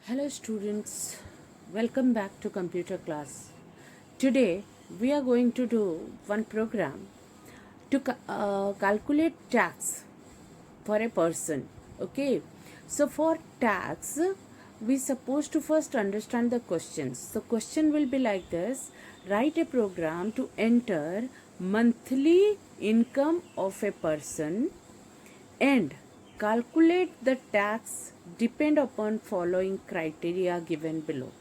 Hello students, welcome back to computer class. Today we are going to do one program to calculate tax for a person. Okay, so for tax we supposed to first understand the questions. The question will be like this: write a program to enter monthly income of a person and calculate the tax depend upon following criteria given below.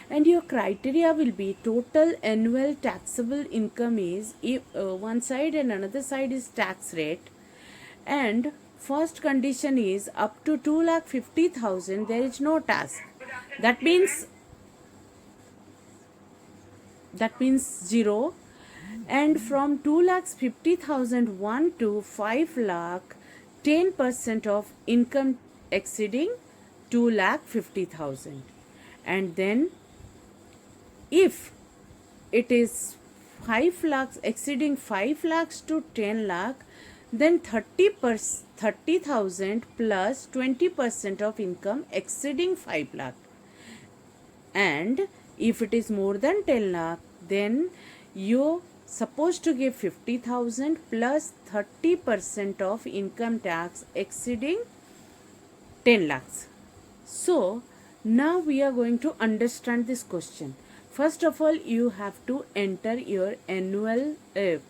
And your criteria will be total annual taxable income is if one side and another side is tax rate, and first condition is up to 2,50,000 there is no tax. That means zero. And from 2,50,000 1 to 5 lakh, 10% of income exceeding 2,50,000. And then if it is 5 lakhs exceeding 5 lakhs to 10 lakh, then 30,000 plus 20% of income exceeding 5 lakh. And if it is more than 10 lakh, then you supposed to give 50,000 plus 30% of income tax exceeding 10 lakhs. So now we are going to understand this question. First of all, you have to enter your annual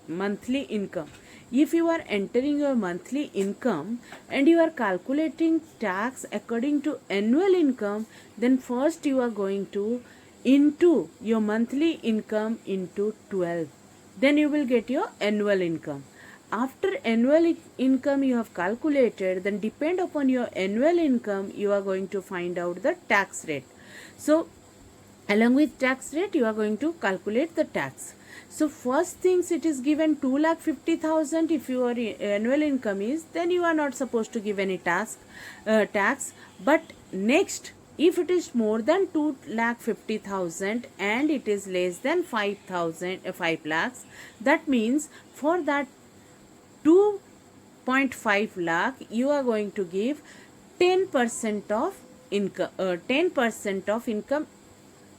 monthly income. If you are entering your monthly income and you are calculating tax according to annual income, then first you are going to into your monthly income into 12. Then you will get your annual income. After annual income you have calculated, then depend upon your annual income you are going to find out the tax rate. So along with tax rate you are going to calculate the tax. So first things, it is given 2,50,000. if your annual income is, then you are not supposed to give any tax. But next, if it is more than 2,50,000 and it is less than 5 lakhs, that means for that 2.5 lakh you are going to give 10% of income. 10% of income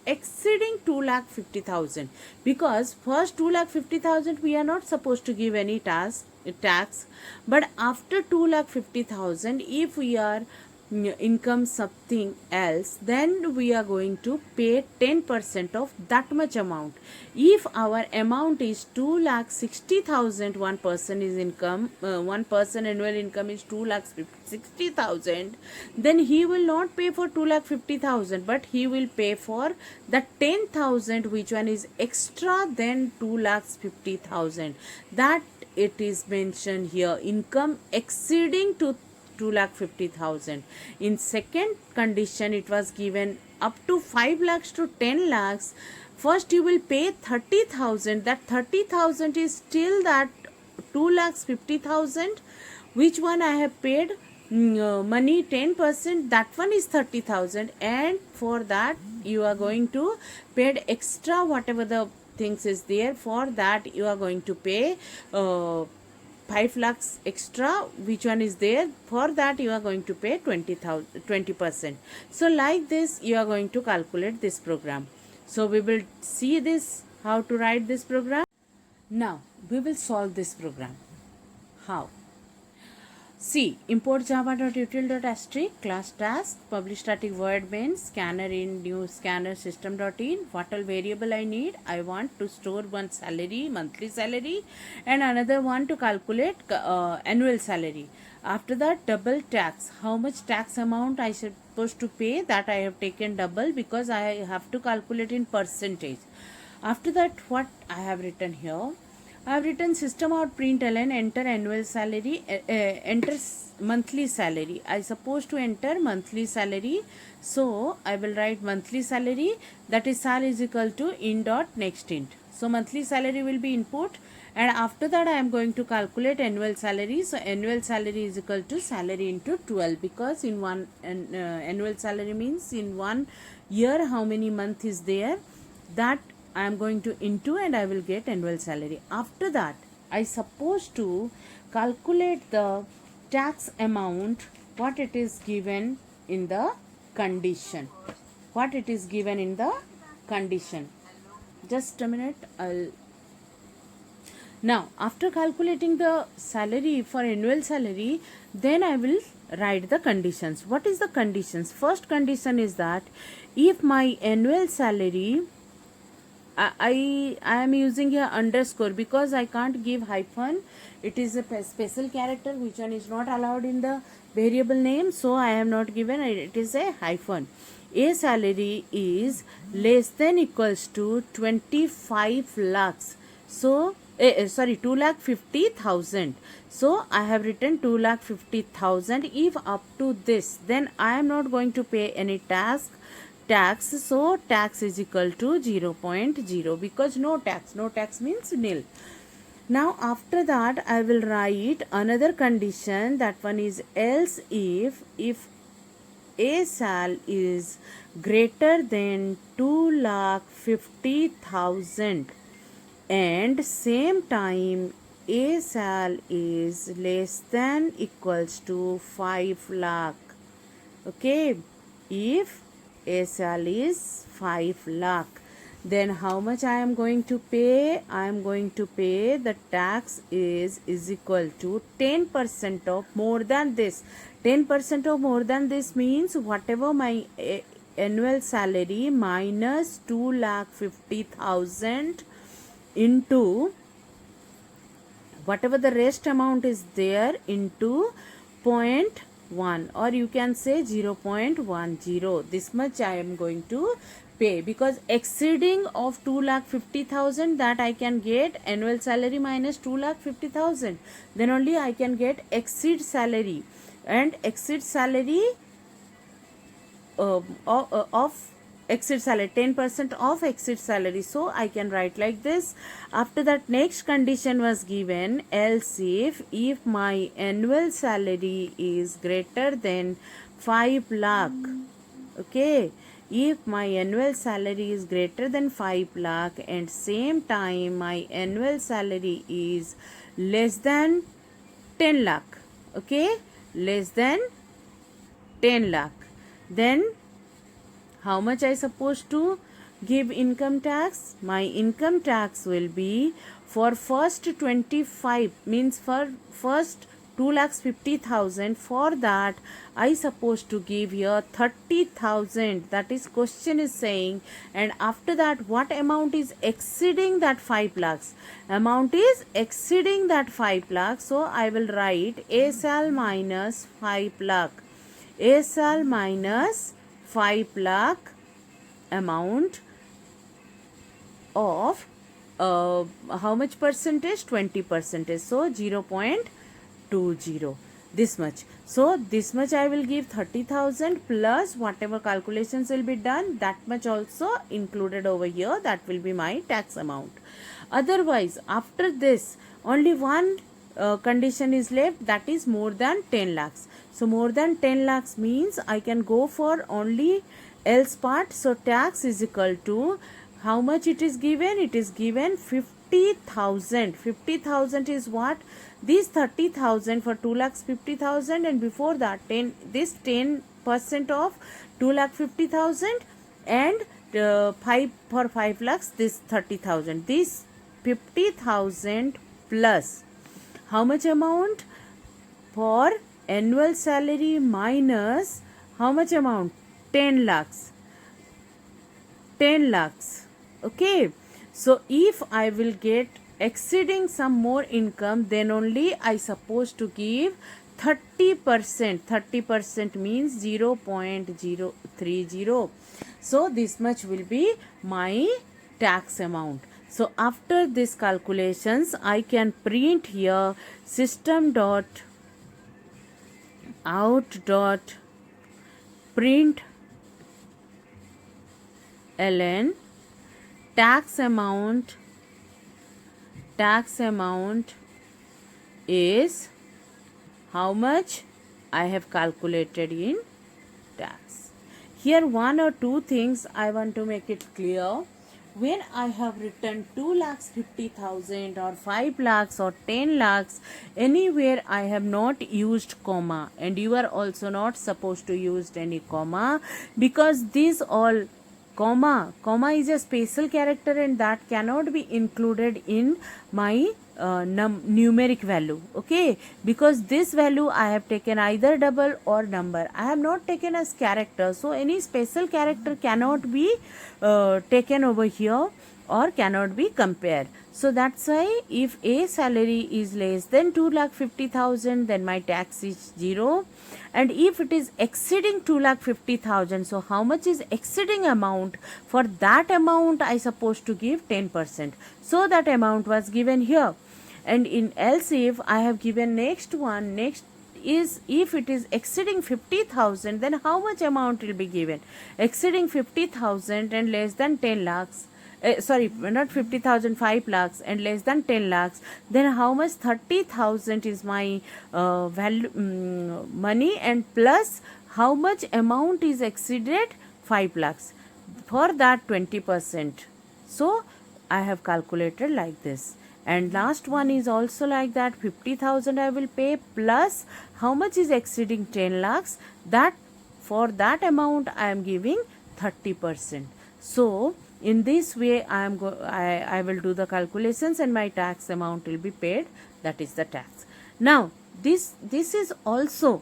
exceeding 2,50,000, because first 2,50,000 we are not supposed to give any tax, but after 2,50,000 if we are income something else, then we are going to pay 10% of that much amount. If our amount is 2,60,000, one person is income, one person annual income is 2,60,000, then he will not pay for 2,50,000, but he will pay for the 10,000 which one is extra than 2,50,000. That it is mentioned here, income exceeding to 2,50,000. In second condition, it was given up to 5 lakhs to 10 lakhs. First you will pay 30,000. That 30,000 is still that 2,50,000. Which one I have paid money 10%, that one is 30,000, and for that you are going to pay extra whatever the things is there. For that you are going to pay 5 lakhs extra, which one is there. For that you are going to pay 20%. So like this you are going to calculate this program. So we will see this, how to write this program. Now we will solve this program. How? See, import java.util.string class task, publish static void main, scanner in new scanner system.in. What all variable I need? I want to store one salary, monthly salary, and another one to calculate annual salary. After that, double tax. How much tax amount I supposed to pay? That I have taken double because I have to calculate in percentage. After that, what I have written here? I have written system out println enter annual salary, enter monthly salary. I supposed to enter monthly salary, so I will write monthly salary, that is sal is equal to in dot next int. So monthly salary will be input, and after that I am going to calculate annual salary. So annual salary is equal to salary into 12, because in one annual salary means in 1 year how many month is there, that I am going to into, and I will get annual salary. After that I supposed to calculate the tax amount what it is given in the condition. What it is given in the condition. Just a minute. Now, after calculating the salary for annual salary, then I will write the conditions. What is the conditions? First condition is that if my annual salary, I am using here underscore because I can't give hyphen. It is a special character which one is not allowed in the variable name, so I have not given it. It is a hyphen. A salary is less than equals to 25 lakhs. So 2,50,000. So I have written 2,50,000. If up to this, then I am not going to pay any tax. So tax is equal to 0.0 because no tax means nil. Now after that I will write another condition. That one is else if a sal is greater than 2,50,000 and same time a sal is less than equals to 5 lakh. Okay, if a sal is 5 lakh, then how much I am going to pay? I am going to pay the tax is equal to 10% of more than this. 10% of more than this means whatever my annual salary minus 2,50,000 into whatever the rest amount is there into 0.1, or you can say 0.10. This much I am going to pay because exceeding of 2,50,000, that I can get annual salary minus 2,50,000. Then only I can get exceed salary, and exceed salary of exceed salary, 10% of exceed salary. So I can write like this. After that, next condition was given, else if my annual salary is greater than 5 lakh. Okay, if my annual salary is greater than 5 lakh and same time my annual salary is less than 10 lakh. Okay, less than 10 lakh, then how much I supposed to give income tax? My income tax will be for first 25, means for first 2,50,000. For that I supposed to give here 30,000. That is question is saying. And after that, what amount is exceeding that 5 lakhs? Amount is exceeding that 5 lakhs. So I will write a sal minus 5 lakh. A sal minus 5 lakh amount of how much percentage? 20%. So 0.20, this much. So this much I will give 30,000 plus whatever calculations will be done, that much also included over here. That will be my tax amount. Otherwise, after this, only one condition is left, that is more than 10 lakhs. So more than 10 lakhs means I can go for only else part. So tax is equal to how much it is given? It is given 50,000. 50,000 is what? This 30,000 for 2,50,000, and before that 10, this 10% of 2,50,000, and 5 for 5 lakhs, this 30,000. This 50,000 plus how much amount? For annual salary minus how much amount? 10 lakhs. 10 lakhs. Okay. So if I will get exceeding some more income, then only I supposed to give 30%. 30% means 0.030. So this much will be my tax amount. So after this calculations, I can print here system dot out dot print ln tax amount is how much I have calculated in tax. Here one or two things I want to make it clear. when I have written 2,50,000 or 5 lakhs or 10 lakhs, anywhere I have not used comma, and you are also not supposed to use any comma, because these all comma is a special character and that cannot be included in my numeric value. Okay, because this value I have taken either double or number, I have not taken as character, so any special character cannot be taken over here or cannot be compared. So that's why if a salary is less than 2,50,000, then my tax is 0. And if it is exceeding 2,50,000, so how much is exceeding amount? For that amount I supposed to give 10%. So that amount was given here. And in else if I have given next is if it is exceeding 50,000, then how much amount will be given? Exceeding 50,000 and less than 10 lakhs. Sorry, not 50,000, 5 lakhs and less than 10 lakhs, then how much? 30,000 is my value money, and plus how much amount is exceeded? 5 lakhs. For that 20%. So I have calculated like this. And last one is also like that, 50,000 I will pay, plus how much is exceeding 10 lakhs, that for that amount I am giving 30%. So in this way I will do the calculations and my tax amount will be paid, that is the tax. Now this is also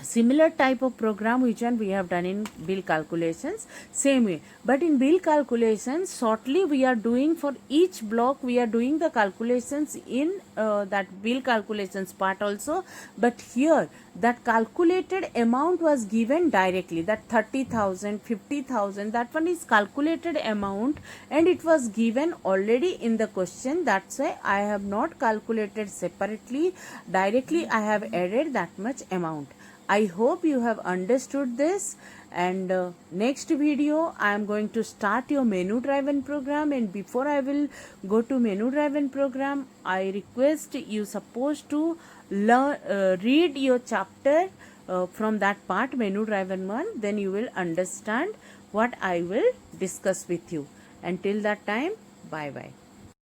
similar type of program which one we have done in bill calculations, same way. But in bill calculations, shortly we are doing for each block, we are doing the calculations in that bill calculations part also. But here that calculated amount was given directly, that 30,000, 50,000, that one is calculated amount and it was given already in the question. That's why I have not calculated separately, directly I have added that much amount. I hope you have understood this, and next video I am going to start your menu driven program. And before I will go to menu driven program, I request you supposed to read your chapter from that part, menu driven one, then you will understand what I will discuss with you. Until that time, bye bye.